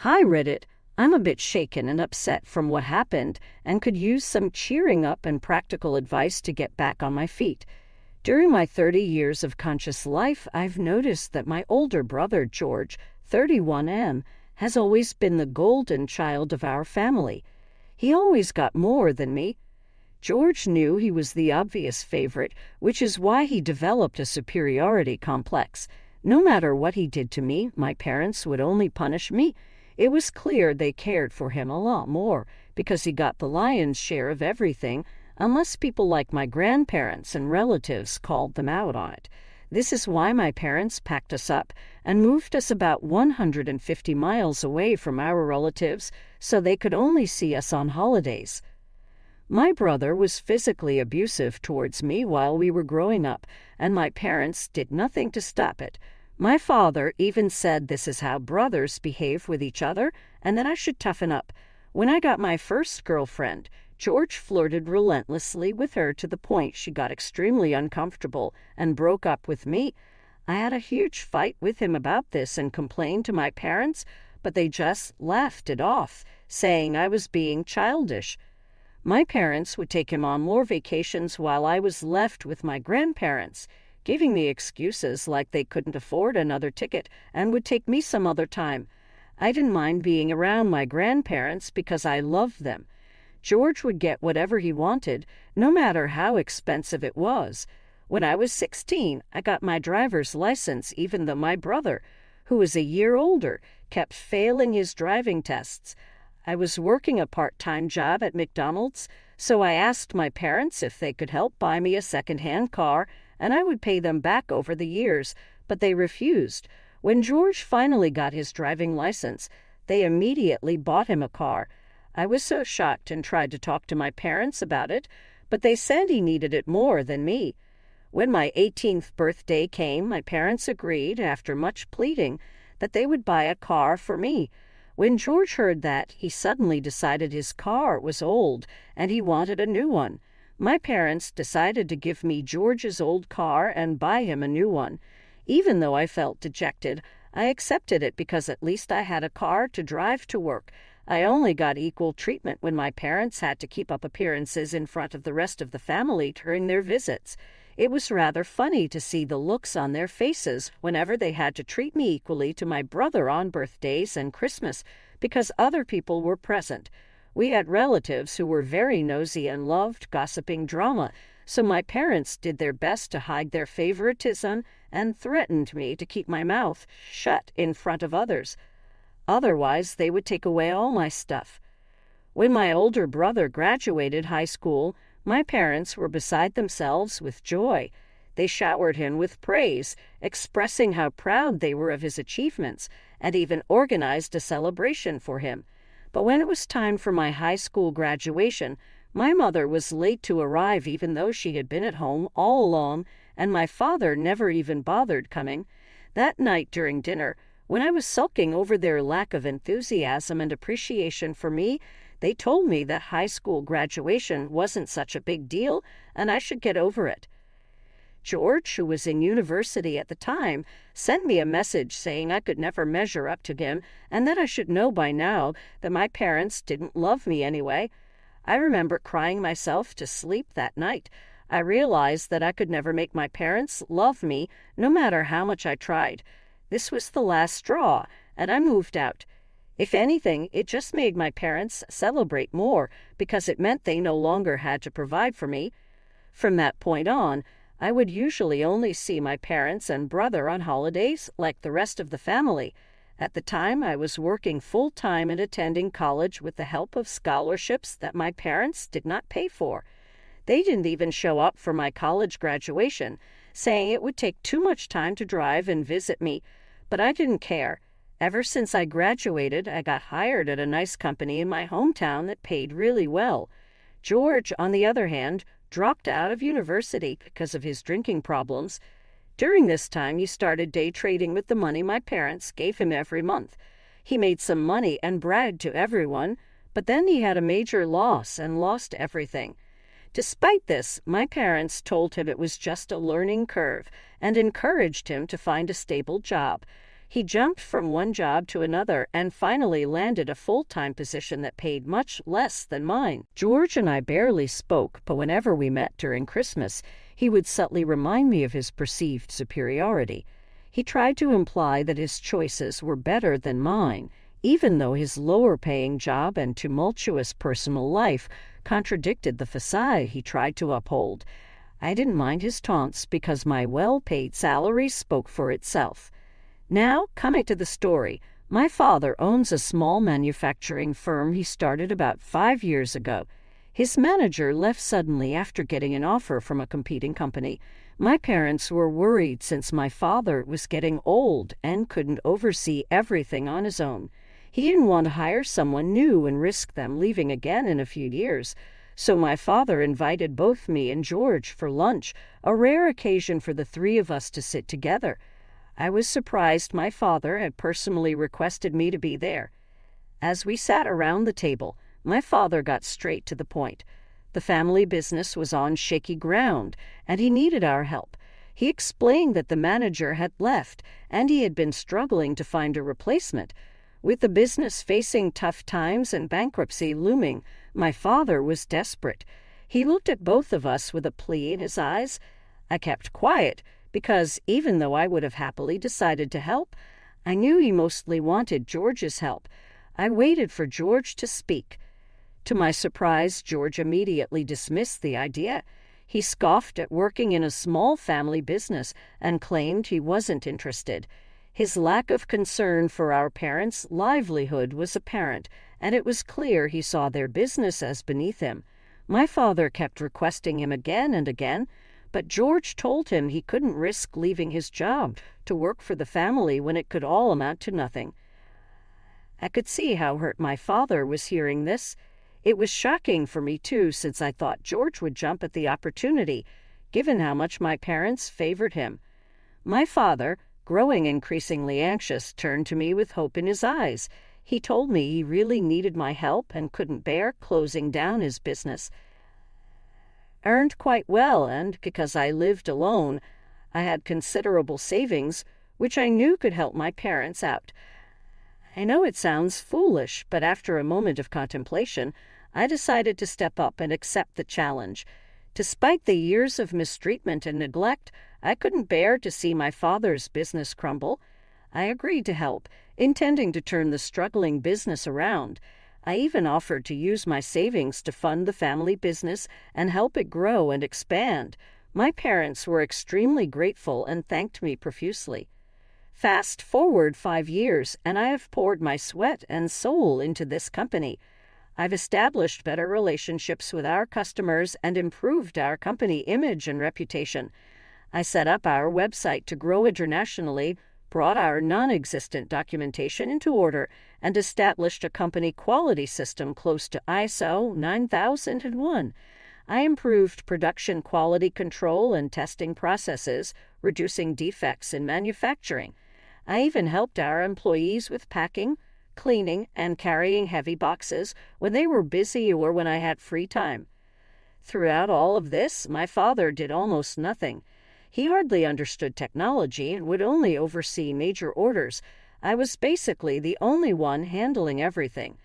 Hi Reddit, I'm a bit shaken and upset from what happened and could use some cheering up and practical advice to get back on my feet. During my 30 years of conscious life, I've noticed that my older brother, George, 31M, has always been the golden child of our family. He always got more than me. George knew he was the obvious favorite, which is why he developed a superiority complex. No matter what he did to me, my parents would only punish me. It was clear they cared for him a lot more because he got the lion's share of everything, unless people like my grandparents and relatives called them out on it. This is why my parents packed us up and moved us about 150 miles away from our relatives so they could only see us on holidays. My brother was physically abusive towards me while we were growing up, and my parents did nothing to stop it. My father even said this is how brothers behave with each other and that I should toughen up. When I got my first girlfriend, George flirted relentlessly with her to the point she got extremely uncomfortable and broke up with me. I had a huge fight with him about this and complained to my parents, but they just laughed it off, saying I was being childish. My parents would take him on more vacations while I was left with my grandparents, giving me excuses like they couldn't afford another ticket and would take me some other time. I didn't mind being around my grandparents because I loved them. George would get whatever he wanted, no matter how expensive it was. When I was 16, I got my driver's license even though my brother, who was a year older, kept failing his driving tests. I was working a part-time job at McDonald's, so I asked my parents if they could help buy me a second-hand car, and I would pay them back over the years, but they refused. When George finally got his driving license, they immediately bought him a car. I was so shocked and tried to talk to my parents about it, but they said he needed it more than me. When my 18th birthday came, my parents agreed, after much pleading, that they would buy a car for me. When George heard that, he suddenly decided his car was old and he wanted a new one. My parents decided to give me George's old car and buy him a new one. Even though I felt dejected, I accepted it because at least I had a car to drive to work. I only got equal treatment when my parents had to keep up appearances in front of the rest of the family during their visits. It was rather funny to see the looks on their faces whenever they had to treat me equally to my brother on birthdays and Christmas because other people were present. We had relatives who were very nosy and loved gossiping drama, so my parents did their best to hide their favoritism and threatened me to keep my mouth shut in front of others. Otherwise, they would take away all my stuff. When my older brother graduated high school, my parents were beside themselves with joy. They showered him with praise, expressing how proud they were of his achievements, and even organized a celebration for him. But when it was time for my high school graduation, my mother was late to arrive even though she had been at home all along, and my father never even bothered coming. That night during dinner, when I was sulking over their lack of enthusiasm and appreciation for me, they told me that high school graduation wasn't such a big deal and I should get over it. George, who was in university at the time, sent me a message saying I could never measure up to him and that I should know by now that my parents didn't love me anyway. I remember crying myself to sleep that night. I realized that I could never make my parents love me no matter how much I tried. This was the last straw, and I moved out. If anything, it just made my parents celebrate more because it meant they no longer had to provide for me. From that point on, I would usually only see my parents and brother on holidays like the rest of the family. At the time, I was working full-time and attending college with the help of scholarships that my parents did not pay for. They didn't even show up for my college graduation, saying it would take too much time to drive and visit me, but I didn't care. Ever since I graduated, I got hired at a nice company in my hometown that paid really well. George, on the other hand, dropped out of university because of his drinking problems. During this time, he started day trading with the money my parents gave him every month. He made some money and bragged to everyone, but then he had a major loss and lost everything. Despite this, my parents told him it was just a learning curve and encouraged him to find a stable job. He jumped from one job to another and finally landed a full-time position that paid much less than mine. George and I barely spoke, but whenever we met during Christmas, he would subtly remind me of his perceived superiority. He tried to imply that his choices were better than mine, even though his lower-paying job and tumultuous personal life contradicted the facade he tried to uphold. I didn't mind his taunts because my well-paid salary spoke for itself. Now, coming to the story, my father owns a small manufacturing firm he started about 5 years ago. His manager left suddenly after getting an offer from a competing company. My parents were worried since my father was getting old and couldn't oversee everything on his own. He didn't want to hire someone new and risk them leaving again in a few years. So my father invited both me and George for lunch, a rare occasion for the three of us to sit together. I was surprised my father had personally requested me to be there. As we sat around the table, my father got straight to the point. The family business was on shaky ground, and he needed our help. He explained that the manager had left, and he had been struggling to find a replacement. With the business facing tough times and bankruptcy looming, my father was desperate. He looked at both of us with a plea in his eyes. I kept quiet, because even though I would have happily decided to help, I knew he mostly wanted George's help. I waited for George to speak. To my surprise, George immediately dismissed the idea. He scoffed at working in a small family business and claimed he wasn't interested. His lack of concern for our parents' livelihood was apparent, and it was clear he saw their business as beneath him. My father kept requesting him again and again, but George told him he couldn't risk leaving his job to work for the family when it could all amount to nothing. I could see how hurt my father was hearing this. It was shocking for me, too, since I thought George would jump at the opportunity, given how much my parents favored him. My father, growing increasingly anxious, turned to me with hope in his eyes. He told me he really needed my help and couldn't bear closing down his business. I earned quite well, and because I lived alone, I had considerable savings, which I knew could help my parents out. I know it sounds foolish, but after a moment of contemplation, I decided to step up and accept the challenge. Despite the years of mistreatment and neglect, I couldn't bear to see my father's business crumble. I agreed to help, intending to turn the struggling business around. I even offered to use my savings to fund the family business and help it grow and expand. My parents were extremely grateful and thanked me profusely. Fast forward 5 years, and I have poured my sweat and soul into this company. I've established better relationships with our customers and improved our company image and reputation. I set up our website to grow internationally, brought our non-existent documentation into order, and established a company quality system close to ISO 9001. I improved production quality control and testing processes, reducing defects in manufacturing. I even helped our employees with packing, cleaning, and carrying heavy boxes when they were busy or when I had free time. Throughout all of this, my father did almost nothing. He hardly understood technology and would only oversee major orders. I was basically the only one handling everything.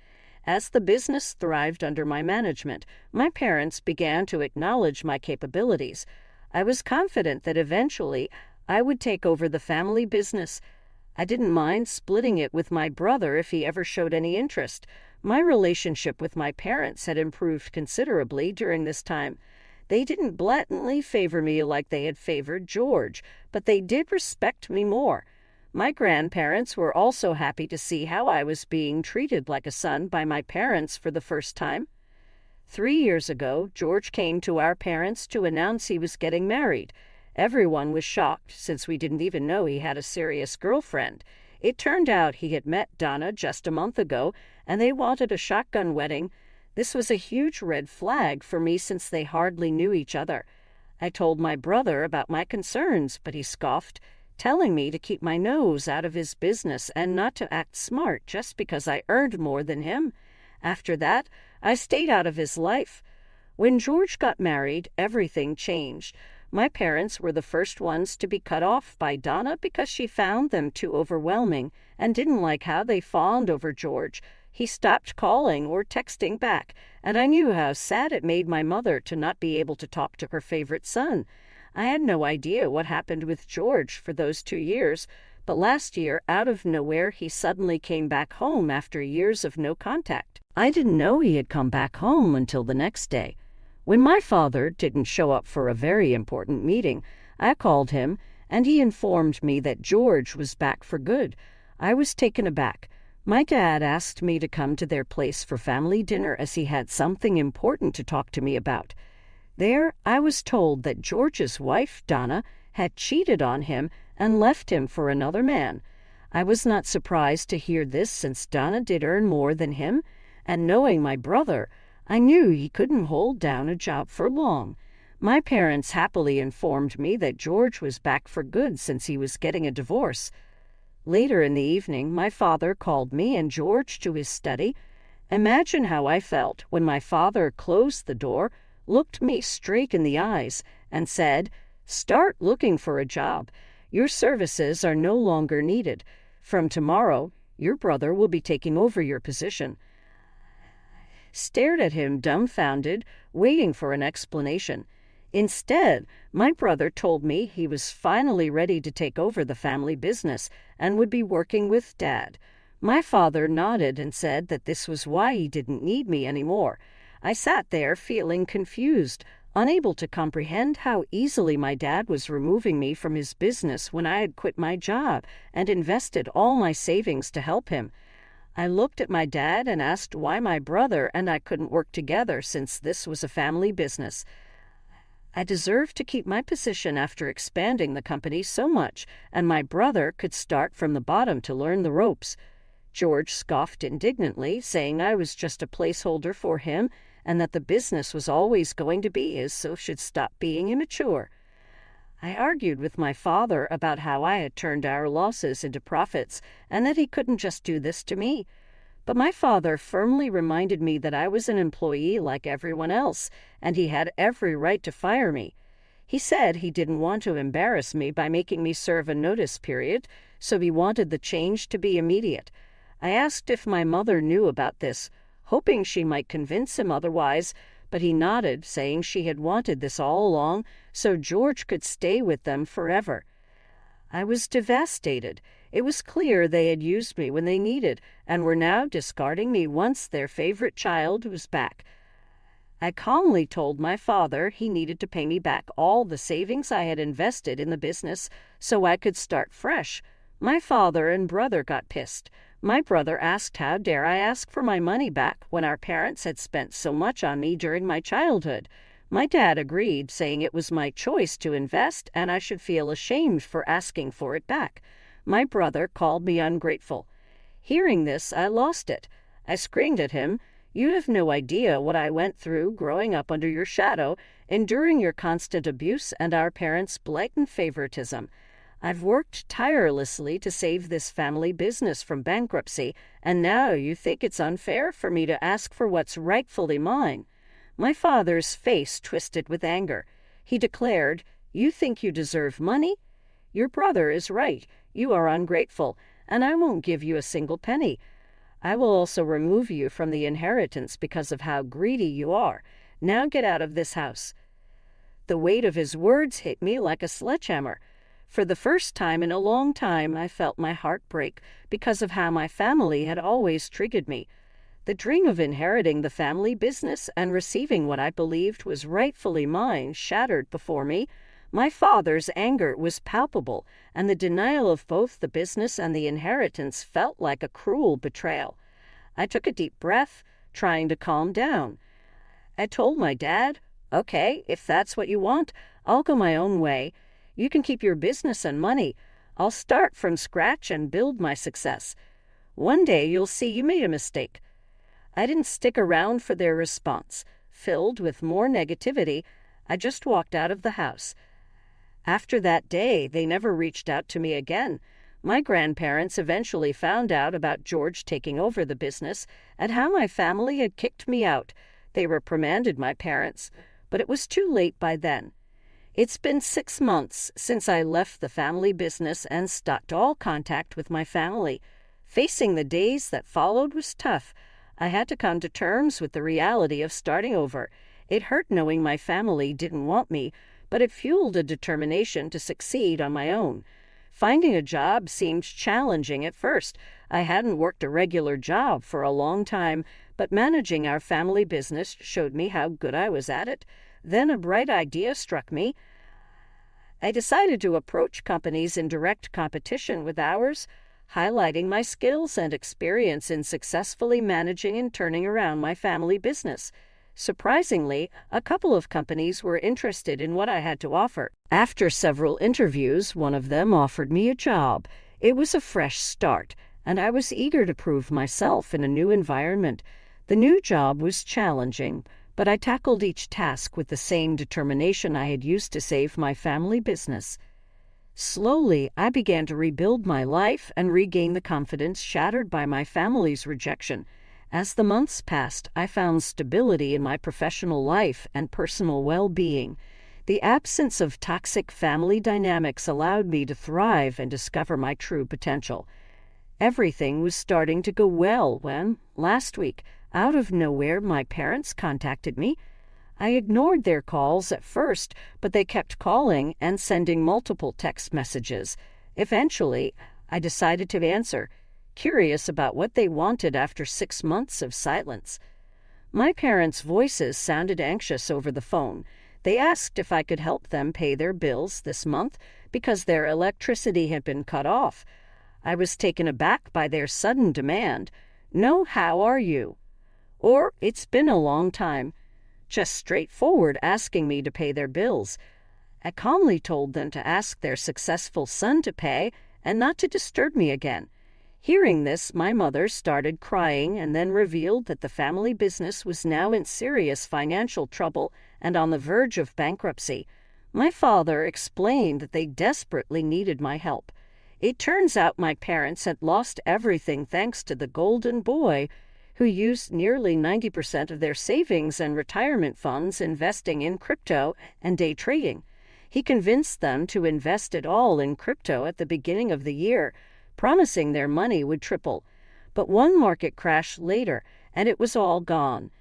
As the business thrived under my management, my parents began to acknowledge my capabilities. I was confident that eventually I would take over the family business. I didn't mind splitting it with my brother if he ever showed any interest. My relationship with my parents had improved considerably during this time. They didn't blatantly favor me like they had favored George, but they did respect me more. My grandparents were also happy to see how I was being treated like a son by my parents for the first time. 3 years ago, George came to our parents to announce he was getting married. Everyone was shocked, since we didn't even know he had a serious girlfriend. It turned out he had met Donna just a month ago, and they wanted a shotgun wedding. This was a huge red flag for me since they hardly knew each other. I told my brother about my concerns, but he scoffed, telling me to keep my nose out of his business and not to act smart just because I earned more than him. After that, I stayed out of his life. When George got married, everything changed. My parents were the first ones to be cut off by Donna because she found them too overwhelming and didn't like how they fawned over George. He stopped calling or texting back, and I knew how sad it made my mother to not be able to talk to her favorite son. I had no idea what happened with George for those 2 years, but last year, out of nowhere, he suddenly came back home after years of no contact. I didn't know he had come back home until the next day. When my father didn't show up for a very important meeting, I called him, and he informed me that George was back for good. I was taken aback. My dad asked me to come to their place for family dinner as he had something important to talk to me about. There, I was told that George's wife, Donna, had cheated on him and left him for another man. I was not surprised to hear this since Donna did earn more than him, and knowing my brother, I knew he couldn't hold down a job for long. My parents happily informed me that George was back for good since he was getting a divorce. Later in the evening, my father called me and George to his study. Imagine how I felt when my father closed the door, looked me straight in the eyes, and said, "Start looking for a job. Your services are no longer needed. From tomorrow, your brother will be taking over your position." Stared at him dumbfounded, waiting for an explanation. Instead, my brother told me he was finally ready to take over the family business and would be working with Dad. My father nodded and said that this was why he didn't need me anymore. I sat there feeling confused, unable to comprehend how easily my dad was removing me from his business when I had quit my job and invested all my savings to help him. I looked at my dad and asked why my brother and I couldn't work together since this was a family business. I deserved to keep my position after expanding the company so much, and my brother could start from the bottom to learn the ropes. George scoffed indignantly, saying I was just a placeholder for him and that the business was always going to be his, so should stop being immature. I argued with my father about how I had turned our losses into profits and that he couldn't just do this to me. But my father firmly reminded me that I was an employee like everyone else, and he had every right to fire me. He said he didn't want to embarrass me by making me serve a notice period, so he wanted the change to be immediate. I asked if my mother knew about this, hoping she might convince him otherwise, but he nodded, saying she had wanted this all along so George could stay with them forever. I was devastated. It was clear they had used me when they needed and were now discarding me once their favorite child was back. I calmly told my father he needed to pay me back all the savings I had invested in the business so I could start fresh. My father and brother got pissed. My brother asked how dare I ask for my money back when our parents had spent so much on me during my childhood. My dad agreed, saying it was my choice to invest and I should feel ashamed for asking for it back. My brother called me ungrateful. Hearing this, I lost it. I screamed at him, "You have no idea what I went through growing up under your shadow, enduring your constant abuse and our parents' blatant favoritism. I've worked tirelessly to save this family business from bankruptcy, and now you think it's unfair for me to ask for what's rightfully mine." My father's face twisted with anger. He declared, "You think you deserve money? Your brother is right. You are ungrateful, and I won't give you a single penny. I will also remove you from the inheritance because of how greedy you are. Now get out of this house." The weight of his words hit me like a sledgehammer. For the first time in a long time, I felt my heart break because of how my family had always treated me. The dream of inheriting the family business and receiving what I believed was rightfully mine shattered before me. My father's anger was palpable, and the denial of both the business and the inheritance felt like a cruel betrayal. I took a deep breath, trying to calm down. I told my dad, "Okay, if that's what you want, I'll go my own way. You can keep your business and money. I'll start from scratch and build my success. One day you'll see you made a mistake." I didn't stick around for their response. Filled with more negativity, I just walked out of the house. After that day, they never reached out to me again. My grandparents eventually found out about George taking over the business and how my family had kicked me out. They reprimanded my parents, but it was too late by then. It's been 6 months since I left the family business and stopped all contact with my family. Facing the days that followed was tough. I had to come to terms with the reality of starting over. It hurt knowing my family didn't want me, but it fueled a determination to succeed on my own. Finding a job seemed challenging at first. I hadn't worked a regular job for a long time, but managing our family business showed me how good I was at it. Then a bright idea struck me. I decided to approach companies in direct competition with ours, highlighting my skills and experience in successfully managing and turning around my family business. Surprisingly, a couple of companies were interested in what I had to offer. After several interviews, one of them offered me a job. It was a fresh start, and I was eager to prove myself in a new environment. The new job was challenging, but I tackled each task with the same determination I had used to save my family business. Slowly, I began to rebuild my life and regain the confidence shattered by my family's rejection. As the months passed, I found stability in my professional life and personal well-being. The absence of toxic family dynamics allowed me to thrive and discover my true potential. Everything was starting to go well when, last week, out of nowhere, my parents contacted me. I ignored their calls at first, but they kept calling and sending multiple text messages. Eventually, I decided to answer, curious about what they wanted after 6 months of silence. My parents' voices sounded anxious over the phone. They asked if I could help them pay their bills this month because their electricity had been cut off. I was taken aback by their sudden demand. "No, how are you?" Or, "It's been a long time." Just straightforward asking me to pay their bills. I calmly told them to ask their successful son to pay and not to disturb me again. Hearing this, my mother started crying and then revealed that the family business was now in serious financial trouble and on the verge of bankruptcy. My father explained that they desperately needed my help. It turns out my parents had lost everything thanks to the golden boy, who used nearly 90% of their savings and retirement funds investing in crypto and day trading. He convinced them to invest it all in crypto at the beginning of the year, promising their money would triple. But one market crash later, and it was all gone.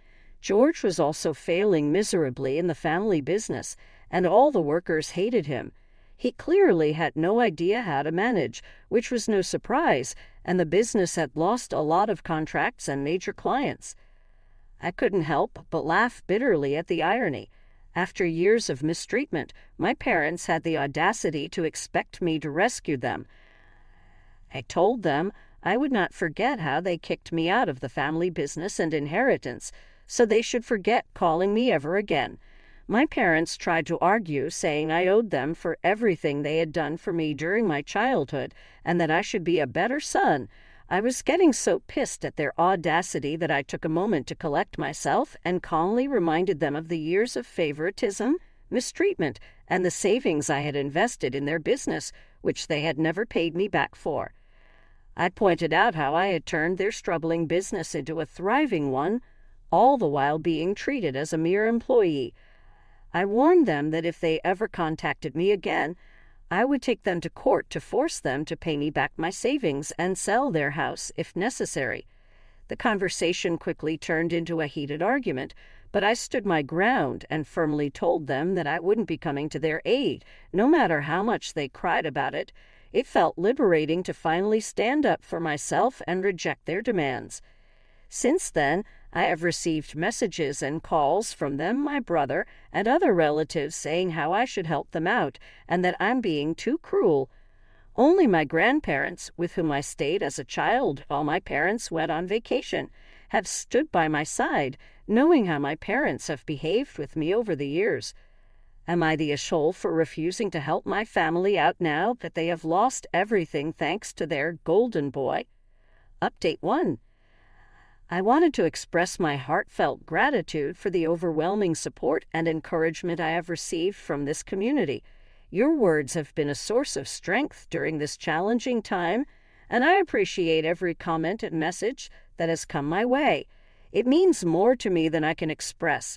George was also failing miserably in the family business, and all the workers hated him. He clearly had no idea how to manage, which was no surprise, and the business had lost a lot of contracts and major clients. I couldn't help but laugh bitterly at the irony. After years of mistreatment, my parents had the audacity to expect me to rescue them. I told them I would not forget how they kicked me out of the family business and inheritance, so they should forget calling me ever again. My parents tried to argue, saying I owed them for everything they had done for me during my childhood and that I should be a better son. I was getting so pissed at their audacity that I took a moment to collect myself and calmly reminded them of the years of favoritism, mistreatment, and the savings I had invested in their business, which they had never paid me back for. I pointed out how I had turned their struggling business into a thriving one, all the while being treated as a mere employee. I warned them that if they ever contacted me again, I would take them to court to force them to pay me back my savings and sell their house if necessary. The conversation quickly turned into a heated argument, but I stood my ground and firmly told them that I wouldn't be coming to their aid, no matter how much they cried about it. It felt liberating to finally stand up for myself and reject their demands. Since then, I have received messages and calls from them, my brother, and other relatives saying how I should help them out and that I'm being too cruel. Only my grandparents, with whom I stayed as a child while my parents went on vacation, have stood by my side, knowing how my parents have behaved with me over the years. Am I the asshole for refusing to help my family out now that they have lost everything thanks to their golden boy? Update 1. I wanted to express my heartfelt gratitude for the overwhelming support and encouragement I have received from this community. Your words have been a source of strength during this challenging time, and I appreciate every comment and message that has come my way. It means more to me than I can express.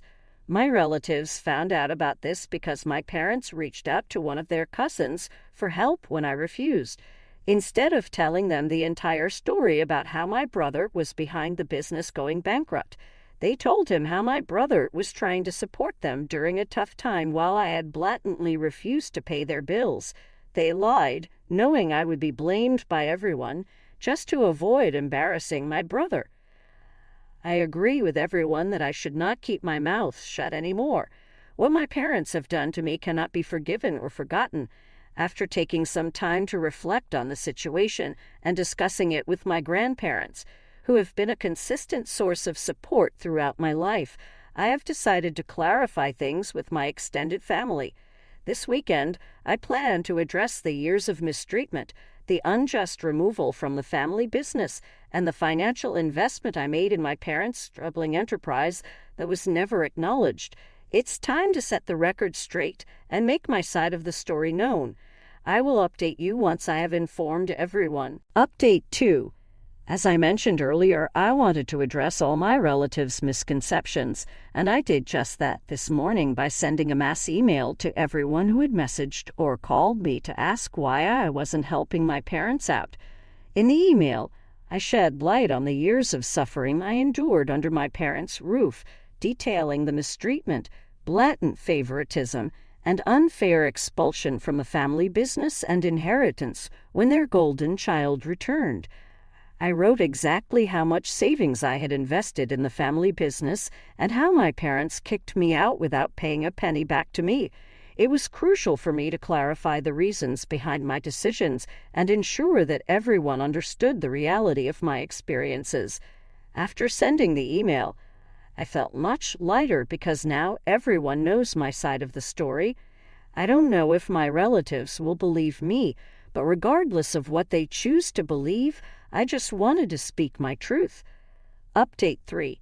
My relatives found out about this because my parents reached out to one of their cousins for help when I refused. Instead of telling them the entire story about how my brother was behind the business going bankrupt, they told him how my brother was trying to support them during a tough time while I had blatantly refused to pay their bills. They lied, knowing I would be blamed by everyone, just to avoid embarrassing my brother. I agree with everyone that I should not keep my mouth shut anymore. What my parents have done to me cannot be forgiven or forgotten. After taking some time to reflect on the situation and discussing it with my grandparents, who have been a consistent source of support throughout my life, I have decided to clarify things with my extended family. This weekend, I plan to address the years of mistreatment, the unjust removal from the family business, and the financial investment I made in my parents' struggling enterprise that was never acknowledged. It's time to set the record straight and make my side of the story known. I will update you once I have informed everyone. Update 2. As I mentioned earlier, I wanted to address all my relatives' misconceptions, and I did just that this morning by sending a mass email to everyone who had messaged or called me to ask why I wasn't helping my parents out. In the email, I shed light on the years of suffering I endured under my parents' roof, detailing the mistreatment, blatant favoritism, and unfair expulsion from a family business and inheritance when their golden child returned. I wrote exactly how much savings I had invested in the family business and how my parents kicked me out without paying a penny back to me. It was crucial for me to clarify the reasons behind my decisions and ensure that everyone understood the reality of my experiences. After sending the email, I felt much lighter because now everyone knows my side of the story. I don't know if my relatives will believe me, but regardless of what they choose to believe, I just wanted to speak my truth. Update 3.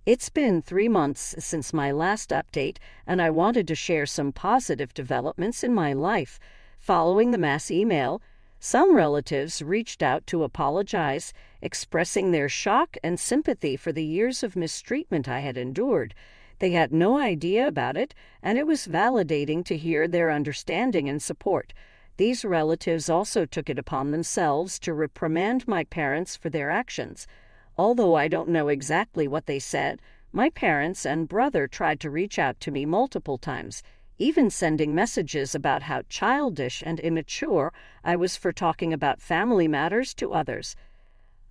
It's been 3 months since my last update, and I wanted to share some positive developments in my life. Following the mass email, some relatives reached out to apologize, expressing their shock and sympathy for the years of mistreatment I had endured. They had no idea about it, and it was validating to hear their understanding and support. These relatives also took it upon themselves to reprimand my parents for their actions. Although I don't know exactly what they said, my parents and brother tried to reach out to me multiple times, even sending messages about how childish and immature I was for talking about family matters to others.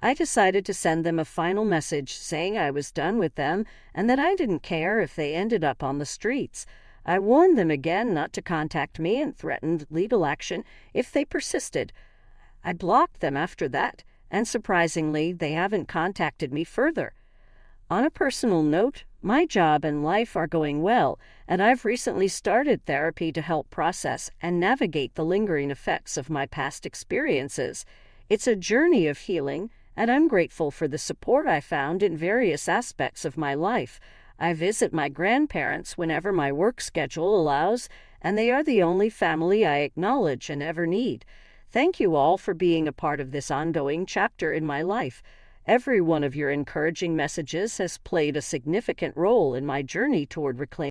I decided to send them a final message saying I was done with them and that I didn't care if they ended up on the streets. I warned them again not to contact me and threatened legal action if they persisted. I blocked them after that, and surprisingly, they haven't contacted me further. On a personal note, my job and life are going well, and I've recently started therapy to help process and navigate the lingering effects of my past experiences. It's a journey of healing, and I'm grateful for the support I found in various aspects of my life. I visit my grandparents whenever my work schedule allows, and they are the only family I acknowledge and ever need. Thank you all for being a part of this ongoing chapter in my life. Every one of your encouraging messages has played a significant role in my journey toward reclaiming